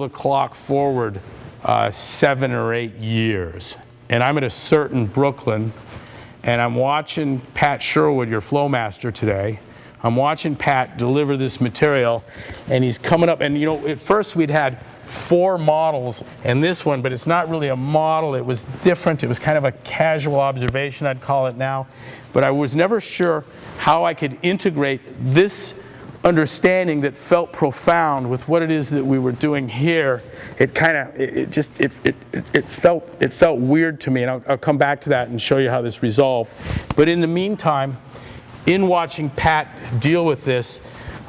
the clock forward 7 or 8 years. And I'm at a cert in Brooklyn, and I'm watching Pat Sherwood, your flow master today. I'm watching Pat deliver this material, and he's coming up, and you know, at first we'd had 4 models and this one, but it's not really a model. It was different. It was kind of a casual observation, I'd call it now. But I was never sure how I could integrate this understanding that felt profound with what it is that we were doing here. It kind of, it felt weird to me, and I'll come back to that and show you how this resolved. But in the meantime, in watching Pat deal with this,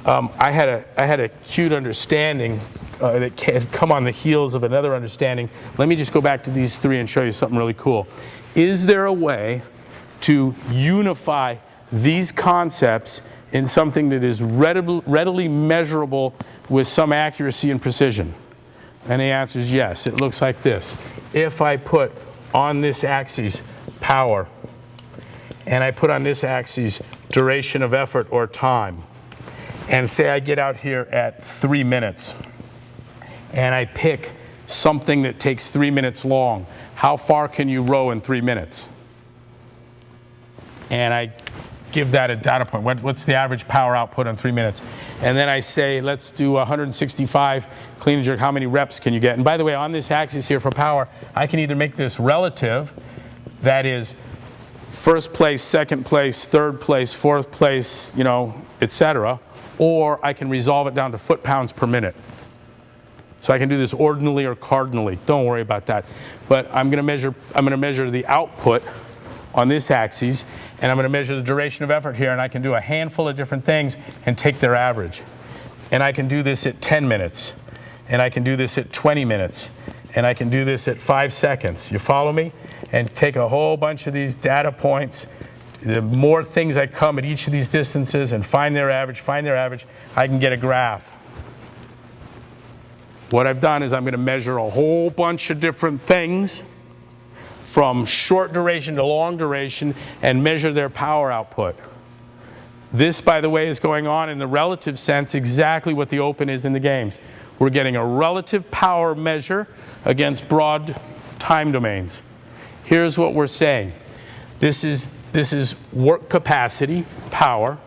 I had a acute understanding that had come on the heels of another understanding. Let me just go back to these 3 and show you something really cool. Is there a way to unify these concepts in something that is readily measurable with some accuracy and precision? And the answer is yes. It looks like this. If I put on this axis power, and I put on this axis duration of effort or time, and say I get out here at 3 minutes, and I pick something that takes 3 minutes long, how far can you row in 3 minutes? And I give that a data point. What's the average power output in 3 minutes? And then I say, let's do 165 clean and jerk. How many reps can you get? And by the way, on this axis here for power, I can either make this relative, that is first place, second place, third place, fourth place, you know, etc., or I can resolve it down to foot-pounds per minute. So I can do this ordinally or cardinally. Don't worry about that. But I'm going to measure the output on this axis, and I'm going to measure the duration of effort here, and I can do a handful of different things and take their average. And I can do this at 10 minutes, and I can do this at 20 minutes, and I can do this at 5 seconds. You follow me? And take a whole bunch of these data points. The more things I come at each of these distances and find their average, I can get a graph. What I've done is I'm going to measure a whole bunch of different things from short duration to long duration and measure their power output. This, by the way, is going on in the relative sense exactly what the open is in the games. We're getting a relative power measure against broad time domains. Here's what we're saying. This is work capacity, power,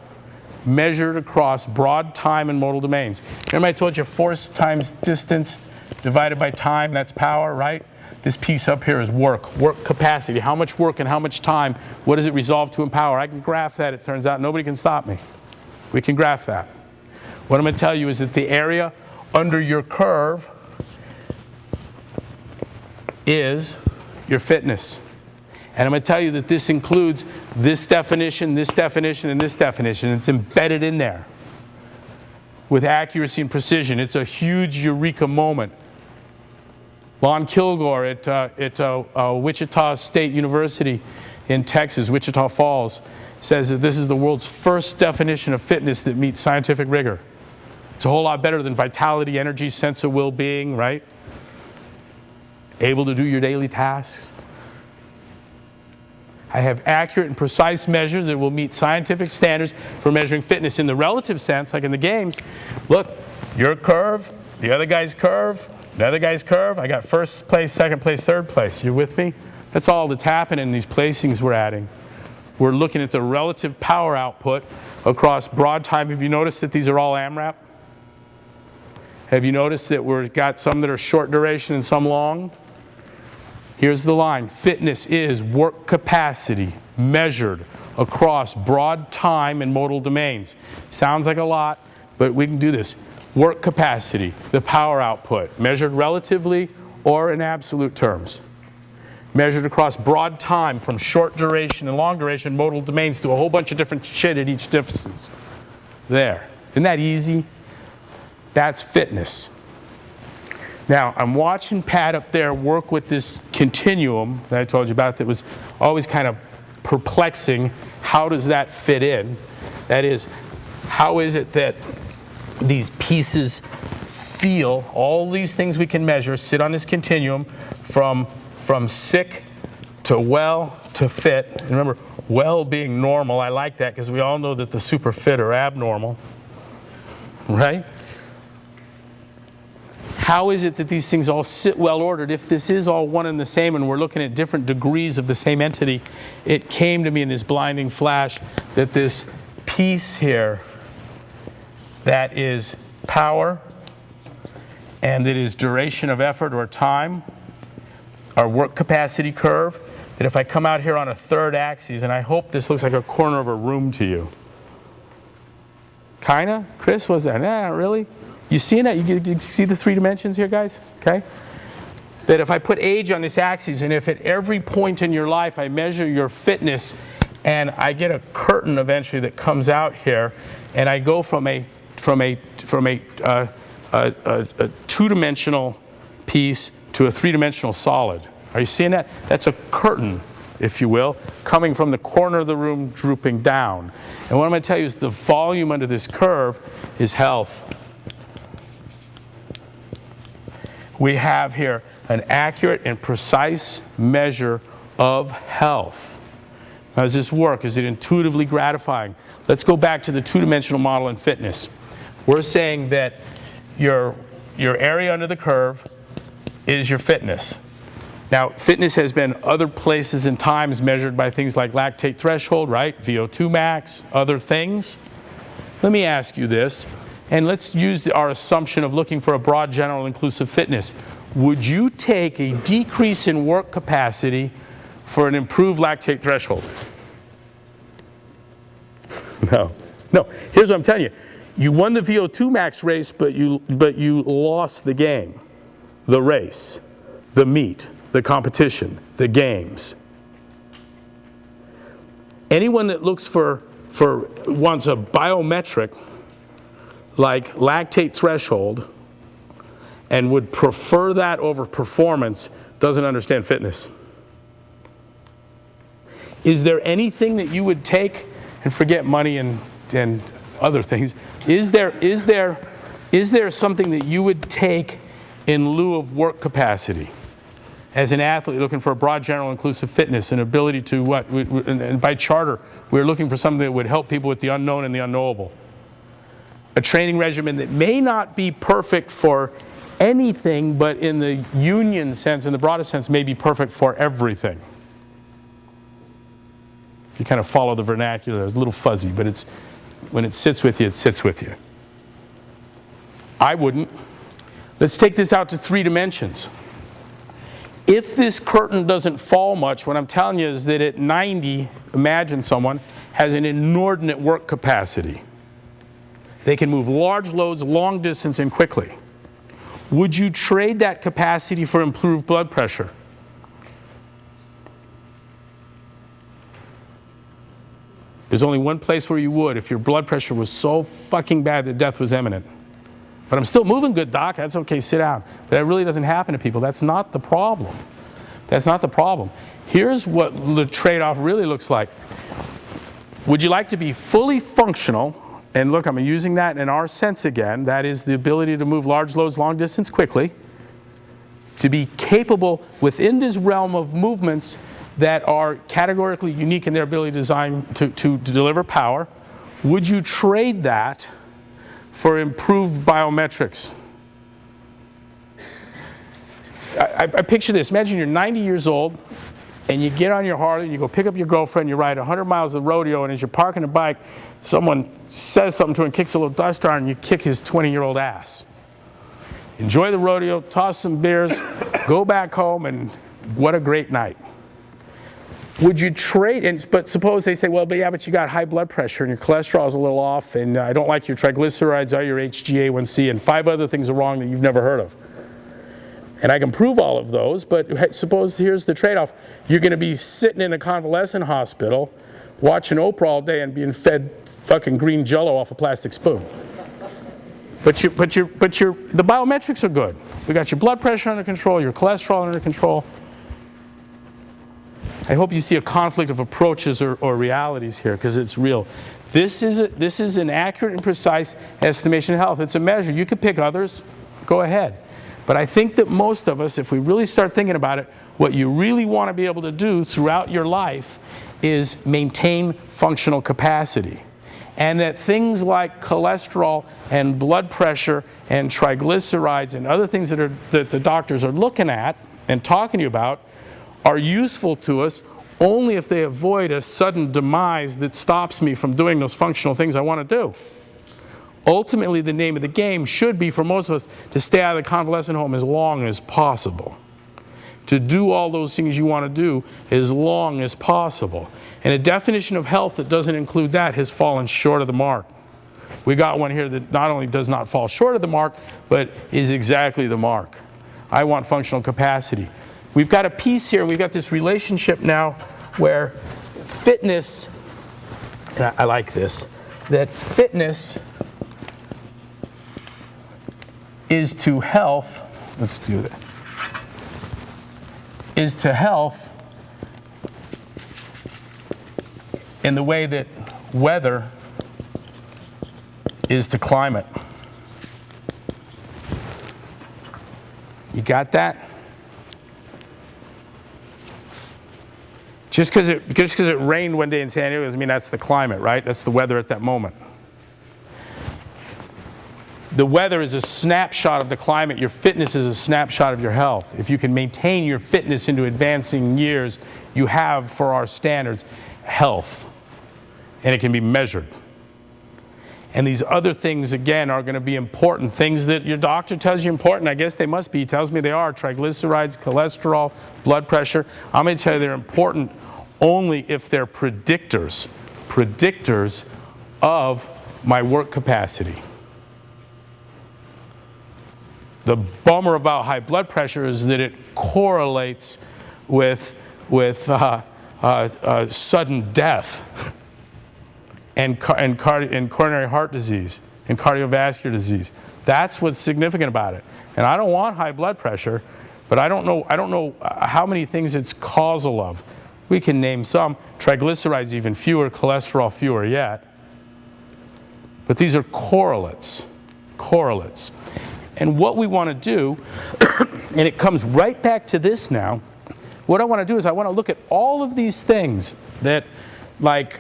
measured across broad time and modal domains. Remember I told you force times distance divided by time, that's power, right? This piece up here is work capacity. How much work and how much time, what does it resolve to in power? I can graph that, it turns out. Nobody can stop me. We can graph that. What I'm going to tell you is that the area under your curve is your fitness. And I'm going to tell you that this includes this definition, and this definition. It's embedded in there with accuracy and precision. It's a huge eureka moment. Lon Kilgore at Wichita State University in Texas, Wichita Falls, says that this is the world's first definition of fitness that meets scientific rigor. It's a whole lot better than vitality, energy, sense of well-being, right? Able to do your daily tasks. I have accurate and precise measures that will meet scientific standards for measuring fitness in the relative sense, like in the games. Look, your curve, the other guy's curve, the other guy's curve. I got first place, second place, third place. You with me? That's all that's happening in these placings we're adding. We're looking at the relative power output across broad time. Have you noticed that these are all AMRAP? Have you noticed that we've got some that are short duration and some long? Here's the line. Fitness is work capacity measured across broad time and modal domains. Sounds like a lot, but we can do this. Work capacity, the power output, measured relatively or in absolute terms. Measured across broad time from short duration and long duration modal domains to a whole bunch of different shit at each distance. There. Isn't that easy? That's fitness. Now, I'm watching Pat up there work with this continuum that I told you about that was always kind of perplexing. How does that fit in? That is, how is it that these pieces feel, all these things we can measure, sit on this continuum from sick to well to fit. And remember, well being normal, I like that because we all know that the super fit are abnormal, right? how is it that these things all sit well ordered? If this is all one and the same and we're looking at different degrees of the same entity, it came to me in this blinding flash that this piece here that is power and that is duration of effort or time, our work capacity curve, that if I come out here on a third axis, and I hope this looks like a corner of a room to you. Kinda? Chris, was that? Nah, really? You seeing that? You see the 3 dimensions here, guys? Okay? That if I put age on this axis, and if at every point in your life I measure your fitness, and I get a curtain eventually that comes out here, and I go from a 2-dimensional piece to a 3-dimensional solid. Are you seeing that? That's a curtain, if you will, coming from the corner of the room, drooping down. And what I'm going to tell you is the volume under this curve is health. We have here an accurate and precise measure of health. How does this work? Is it intuitively gratifying? Let's go back to the 2-dimensional model in fitness. We're saying that your area under the curve is your fitness. Now, fitness has been other places and times measured by things like lactate threshold, right? VO2 max, other things. Let me ask you this, and let's use our assumption of looking for a broad, general, inclusive fitness. Would you take a decrease in work capacity for an improved lactate threshold? No. Here's what I'm telling you. You won the VO2 max race, but you lost the game, the race, the meet, the competition, the games. Anyone that looks wants a biometric like lactate threshold and would prefer that over performance doesn't understand fitness. Is there anything that you would take, and forget money and other things, is there something that you would take in lieu of work capacity? As an athlete looking for a broad, general, inclusive fitness, an ability to what? And by charter, we're looking for something that would help people with the unknown and the unknowable. A training regimen that may not be perfect for anything, but in the union sense, in the broadest sense, may be perfect for everything. If you kind of follow the vernacular, it's a little fuzzy, but when it sits with you, it sits with you. I wouldn't. Let's take this out to 3 dimensions. If this curtain doesn't fall much, what I'm telling you is that at 90, imagine someone has an inordinate work capacity. They can move large loads, long distance, and quickly. Would you trade that capacity for improved blood pressure? There's only one place where you would, if your blood pressure was so fucking bad that death was imminent. But I'm still moving good, doc. That's okay, sit down. But that really doesn't happen to people. That's not the problem. That's not the problem. Here's what the trade-off really looks like. Would you like to be fully functional? And look, I'm using that in our sense again. That is the ability to move large loads, long distance quickly. To be capable within this realm of movements that are categorically unique in their ability to design to deliver power. Would you trade that for improved biometrics? I picture this. Imagine you're 90 years old and you get on your Harley, you go pick up your girlfriend, you ride 100 miles of rodeo, and as you're parking the bike, someone says something to him and kicks a little dust on, and you kick his 20-year-old ass. Enjoy the rodeo, toss some beers, go back home, and what a great night. Would you trade, but suppose they say, well, but you got high blood pressure and your cholesterol is a little off, and I don't like your triglycerides or your HbA1c, and 5 other things are wrong that you've never heard of. And I can prove all of those, but suppose here's the trade-off. You're going to be sitting in a convalescent hospital watching Oprah all day and being fed fucking green Jell-O off a plastic spoon. But the biometrics are good. We got your blood pressure under control, your cholesterol under control. I hope you see a conflict of approaches or realities here, because it's real. This is an accurate and precise estimation of health. It's a measure. You could pick others. Go ahead. But I think that most of us, if we really start thinking about it, what you really want to be able to do throughout your life is maintain functional capacity. and that things like cholesterol and blood pressure and triglycerides and other things that the doctors are looking at and talking to you about are useful to us only if they avoid a sudden demise that stops me from doing those functional things I want to do. Ultimately, the name of the game should be, for most of us, to stay out of the convalescent home as long as possible. To do all those things you want to do as long as possible. And a definition of health that doesn't include that has fallen short of the mark. We got one here that not only does not fall short of the mark, but is exactly the mark. I want functional capacity. We've got a piece here, we've got this relationship now where fitness, and I like this, that fitness is to health, let's do that, is to health in the way that weather is to climate. You got that? Just because it rained one day in San Diego doesn't mean that's the climate, right? That's the weather at that moment. The weather is a snapshot of the climate. Your fitness is a snapshot of your health. If you can maintain your fitness into advancing years, you have, for our standards, health. And it can be measured. And these other things, again, are going to be important. Things that your doctor tells you important, I guess they must be. He tells me they are. Triglycerides, cholesterol, blood pressure. I'm going to tell you they're important only if they're predictors. Predictors of my work capacity. The bummer about high blood pressure is that it correlates with sudden death and coronary heart disease and cardiovascular disease. That's what's significant about it. And I don't want high blood pressure, but I don't know how many things it's causal of. We can name some. Triglycerides even fewer, cholesterol fewer yet. But these are correlates. Correlates. And what we want to do, and it comes right back to this now, what I want to do is I want to look at all of these things that, like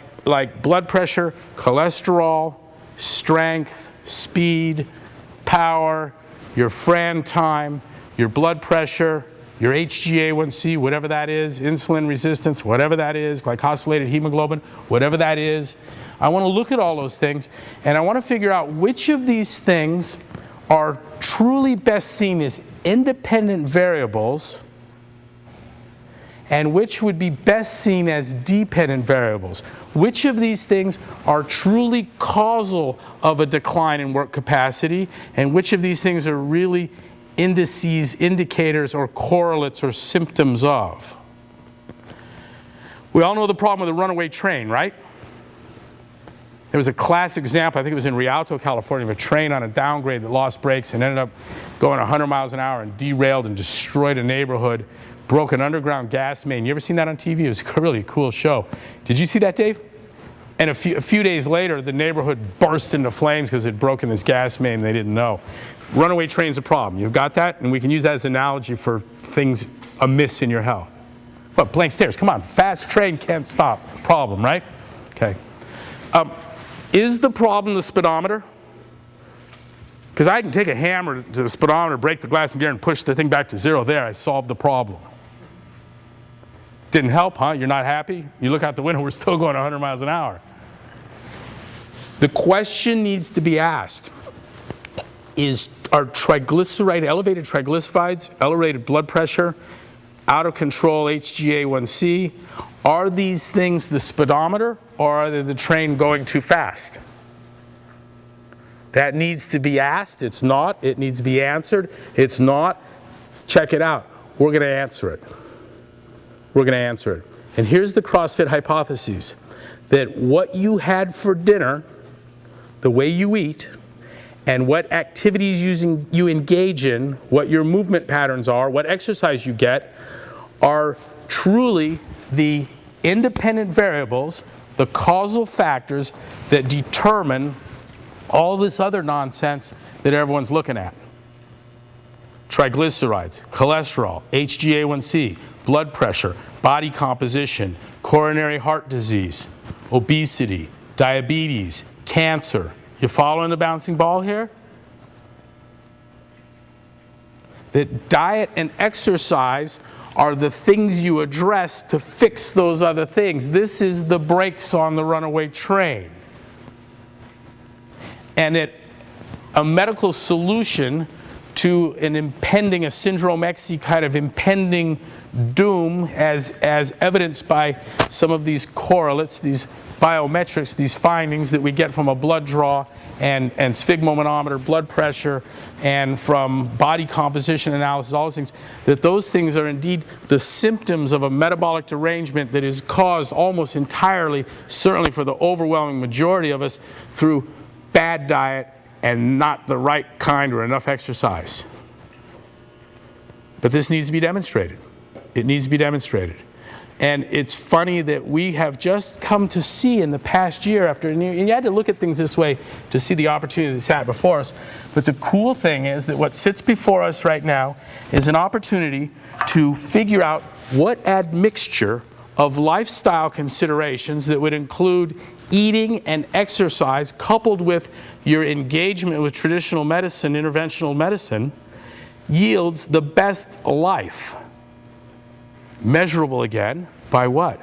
blood pressure, cholesterol, strength, speed, power, your Fran time, your blood pressure, your HbA1c, whatever that is, insulin resistance, whatever that is, glycosylated hemoglobin, whatever that is. I want to look at all those things, and I want to figure out which of these things are truly best seen as independent variables and which would be best seen as dependent variables. Which of these things are truly causal of a decline in work capacity, and which of these things are really indices, indicators, or correlates or symptoms of. We all know the problem with the runaway train, right? There was a classic example, I think it was in Rialto, California, of a train on a downgrade that lost brakes and ended up going 100 miles an hour and derailed and destroyed a neighborhood, broke an underground gas main. You ever seen that on TV? It was a really cool show. Did you see that, Dave? And a few days later, the neighborhood burst into flames because it had broken this gas main and they didn't know. Runaway train's a problem. You've got that? And we can use that as an analogy for things amiss in your health. What, blank stares? Come on, fast train can't stop. Problem, right? Okay. Is the problem the speedometer? Because I can take a hammer to the speedometer, break the glass in gear, and push the thing back to zero. There, I solved the problem. Didn't help, huh? You're not happy? You look out the window, we're still going 100 miles an hour. The question needs to be asked is, are elevated triglycerides, elevated blood pressure, out of control HbA1c, are these things the speedometer, or are they the train going too fast? That needs to be asked. It's not. It needs to be answered. It's not. Check it out. We're going to answer it. We're going to answer it. And here's the CrossFit hypothesis, that what you had for dinner, the way you eat, and what activities you engage in, what your movement patterns are, what exercise you get, are truly the independent variables, the causal factors that determine all this other nonsense that everyone's looking at. Triglycerides, cholesterol, HbA1c, blood pressure, body composition, coronary heart disease, obesity, diabetes, cancer. You following the bouncing ball here? That diet and exercise are the things you address to fix those other things. This is the brakes on the runaway train. And a medical solution to an impending, a syndrome X kind of impending doom, as evidenced by some of these correlates, these biometrics, these findings that we get from a blood draw and sphygmomanometer, blood pressure, and from body composition analysis, all those things, that those things are indeed the symptoms of a metabolic derangement that is caused almost entirely, certainly for the overwhelming majority of us, through bad diet and not the right kind or enough exercise. But this needs to be demonstrated. It needs to be demonstrated. And it's funny that we have just come to see in the past year after, and you had to look at things this way to see the opportunity that sat before us. But the cool thing is that what sits before us right now is an opportunity to figure out what admixture of lifestyle considerations that would include eating and exercise coupled with your engagement with traditional medicine, interventional medicine, yields the best life. Measurable again by what?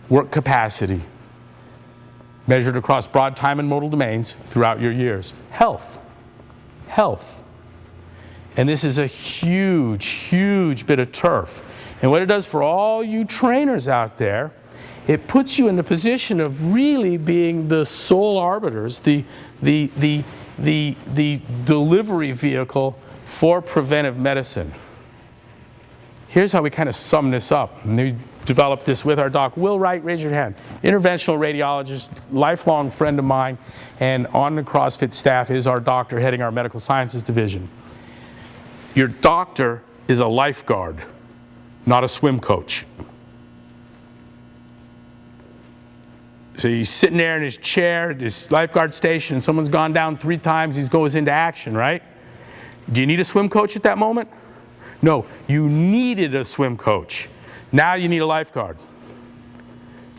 Work capacity, measured across broad time and modal domains throughout your years. Health. Health. And this is a huge, huge bit of turf. And what it does for all you trainers out there, it puts you in the position of really being the sole arbiters, the delivery vehicle for preventive medicine. Here's how we kind of sum this up. And we developed this with our doc. Will Wright, raise your hand. Interventional radiologist, lifelong friend of mine, and on the CrossFit staff is our doctor heading our medical sciences division. Your doctor is a lifeguard, not a swim coach. So he's sitting there in his chair at his lifeguard station, and someone's gone down 3 times, he goes into action, right? Do you need a swim coach at that moment? No, you needed a swim coach. Now you need a lifeguard.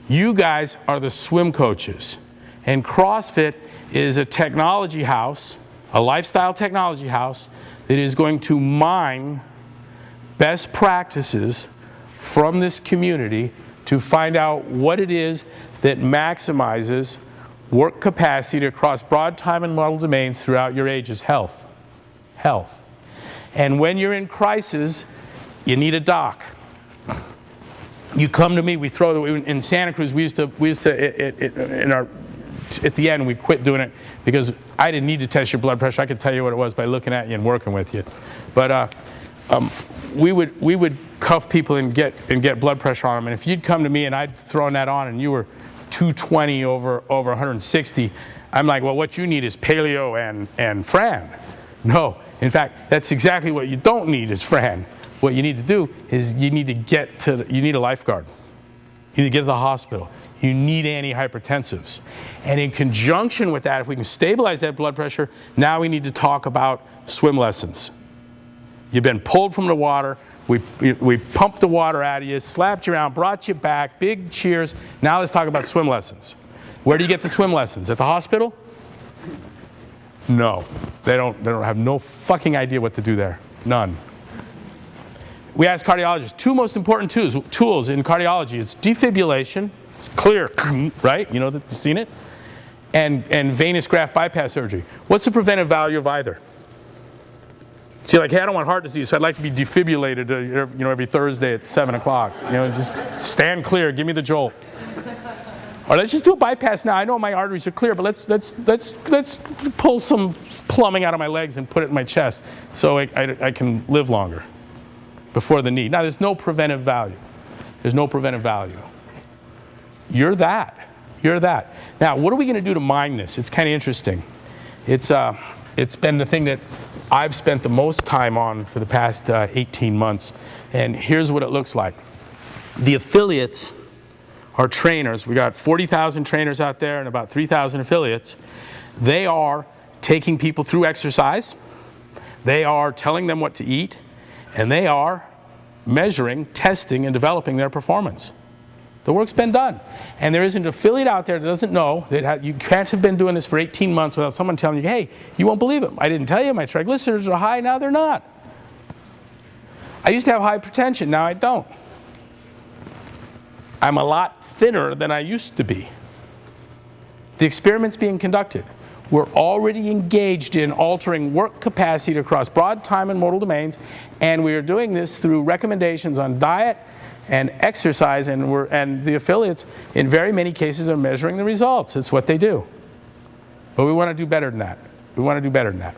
You guys are the swim coaches. And CrossFit is a technology house, a lifestyle technology house, that is going to mine best practices from this community to find out what it is that maximizes work capacity across broad time and modal domains throughout your ages. Health. Health. And when you're in crisis, you need a doc. You come to me, we throw, in Santa Cruz, we used to at the end, we quit doing it because I didn't need to test your blood pressure. I could tell you what it was by looking at you and working with you. But we would cuff people and get blood pressure on them. And if you'd come to me and I'd thrown that on and you were 220 over 160, I'm like, well, what you need is paleo and Fran. No, in fact, that's exactly what you don't need is Fran. What you need to do is you need a lifeguard. You need to get to the hospital. You need antihypertensives. And in conjunction with that, if we can stabilize that blood pressure, now we need to talk about swim lessons. You've been pulled from the water. We pumped the water out of you, slapped you around, brought you back, big cheers. Now let's talk about swim lessons. Where do you get the swim lessons? At the hospital? No. They don't have no fucking idea what to do there. None. We ask cardiologists, 2 most important tools in cardiology. It's defibrillation, it's clear, right? You know that you've seen it? And venous graft bypass surgery. What's the preventive value of either? So you're like, hey, I don't want heart disease, so I'd like to be defibrillated every Thursday at 7 o'clock. Just stand clear, give me the jolt. Or let's just do a bypass now. I know my arteries are clear, but let's pull some plumbing out of my legs and put it in my chest so I can live longer before the need. Now, there's no preventive value. There's no preventive value. You're that. You're that. Now, what are we going to do to mine this? It's kind of interesting. It's been the thing that I've spent the most time on for the past 18 months. And here's what it looks like. The affiliates are trainers. We got 40,000 trainers out there and about 3,000 affiliates. They are taking people through exercise. They are telling them what to eat. And they are measuring, testing, and developing their performance. The work's been done. And there isn't an affiliate out there that doesn't know that you can't have been doing this for 18 months without someone telling you, hey, you won't believe it. I didn't tell you my triglycerides are high, now they're not. I used to have hypertension, now I don't. I'm a lot thinner than I used to be. The experiment's being conducted. We're already engaged in altering work capacity across broad time and modal domains, and we are doing this through recommendations on diet and exercise, and the affiliates, in very many cases, are measuring the results. It's what they do. But we want to do better than that. We want to do better than that.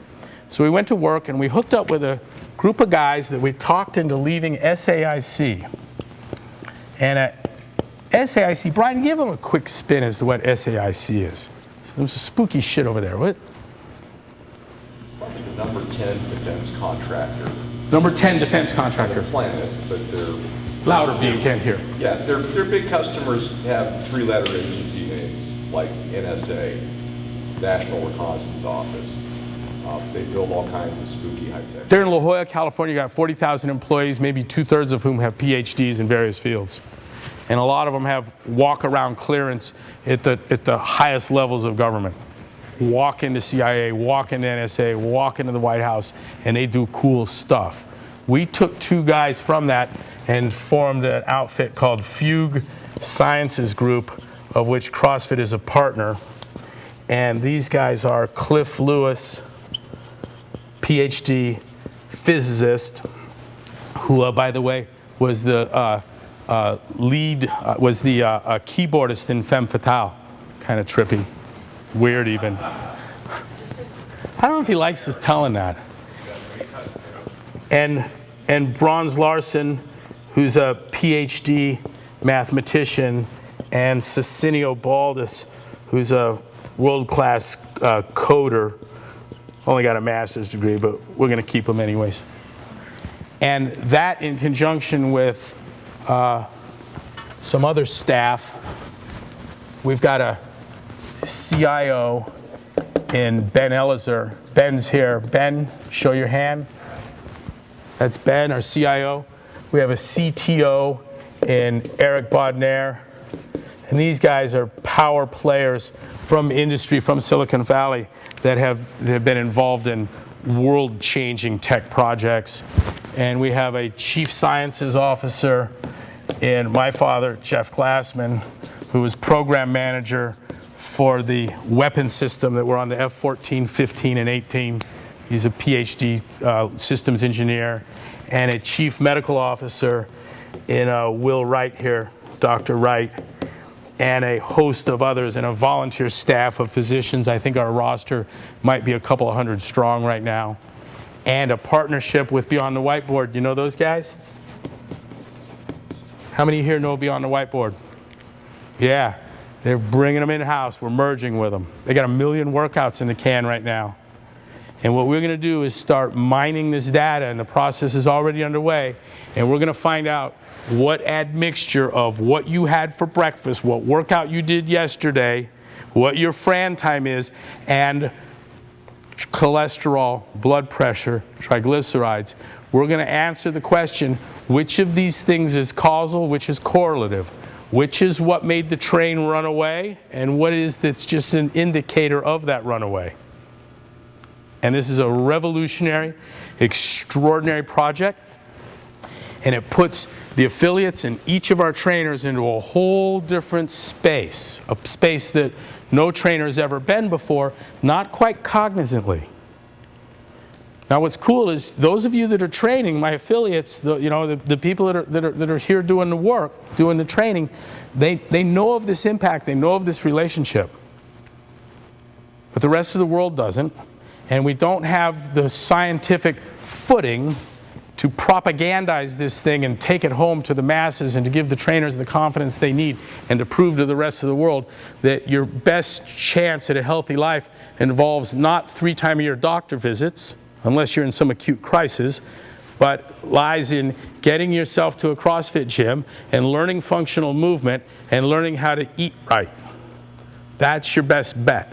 So we went to work, and we hooked up with a group of guys that we talked into leaving SAIC. And at SAIC, Brian, give them a quick spin as to what SAIC is. There's some spooky shit over there. What? Probably the number 10 defense contractor. Number 10 defense contractor. On the planet, but they're... Louder, B, you can't hear. Yeah, their big customers have three-letter agency names, like NSA, National Reconnaissance Office. They build all kinds of spooky high-tech. They're in La Jolla, California. Got 40,000 employees, maybe 2/3 of whom have PhDs in various fields. And a lot of them have walk-around clearance at the highest levels of government. Walk into CIA, walk into NSA, walk into the White House, and they do cool stuff. We took two guys from that and formed an outfit called Fugue Sciences Group, of which CrossFit is a partner. And these guys are Cliff Lewis, PhD physicist, who, by the way, was the keyboardist in Femme Fatale. Kind of trippy, weird even. I don't know if he likes us telling that. And Bronze Larson, who's a PhD mathematician, and Cecinio Baldus, who's a world-class coder. Only got a master's degree, but we're going to keep him anyways. And that, in conjunction with some other staff, we've got a CIO in Ben Elizer. Ben's here. Ben, show your hand. That's Ben, our CIO. We have a CTO in Eric Bodner. And these guys are power players from industry, from Silicon Valley, that have been involved in world-changing tech projects. And we have a chief sciences officer in my father, Jeff Glassman, who was program manager for the weapon system that were on the F-14, 15, and 18. He's a PhD systems engineer. And a chief medical officer in Will Wright here, Dr. Wright, and a host of others, and a volunteer staff of physicians. I think our roster might be a couple of hundred strong right now. And a partnership with Beyond the Whiteboard. You know those guys? How many here know Beyond the Whiteboard? Yeah, they're bringing them in-house. We're merging with them. They got 1 million workouts in the can right now. And what we're going to do is start mining this data, and the process is already underway. And we're going to find out what admixture of what you had for breakfast, what workout you did yesterday, what your Fran time is, and cholesterol, blood pressure, triglycerides. We're going to answer the question, which of these things is causal, which is correlative, which is what made the train run away, and what is that's just an indicator of that runaway. And this is a revolutionary, extraordinary project. And it puts the affiliates and each of our trainers into a whole different space, a space that no trainer has ever been before, not quite cognizantly. Now what's cool is those of you that are training, my affiliates, the people that are here doing the work, doing the training, they know of this impact, they know of this relationship. But the rest of the world doesn't. And we don't have the scientific footing to propagandize this thing and take it home to the masses and to give the trainers the confidence they need and to prove to the rest of the world that your best chance at a healthy life involves not 3-time-a-year doctor visits, unless you're in some acute crisis, but lies in getting yourself to a CrossFit gym and learning functional movement and learning how to eat right. That's your best bet.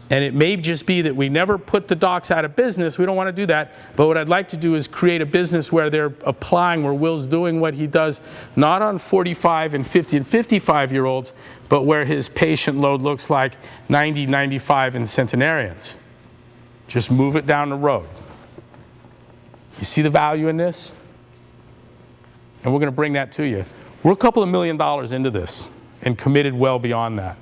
And it may just be that we never put the docs out of business. We don't want to do that. But what I'd like to do is create a business where they're applying, where Will's doing what he does, not on 45 and 50 and 55-year-olds, but where his patient load looks like 90, 95, and centenarians. Just move it down the road. You see the value in this? And we're going to bring that to you. We're a couple of $1 million into this and committed well beyond that.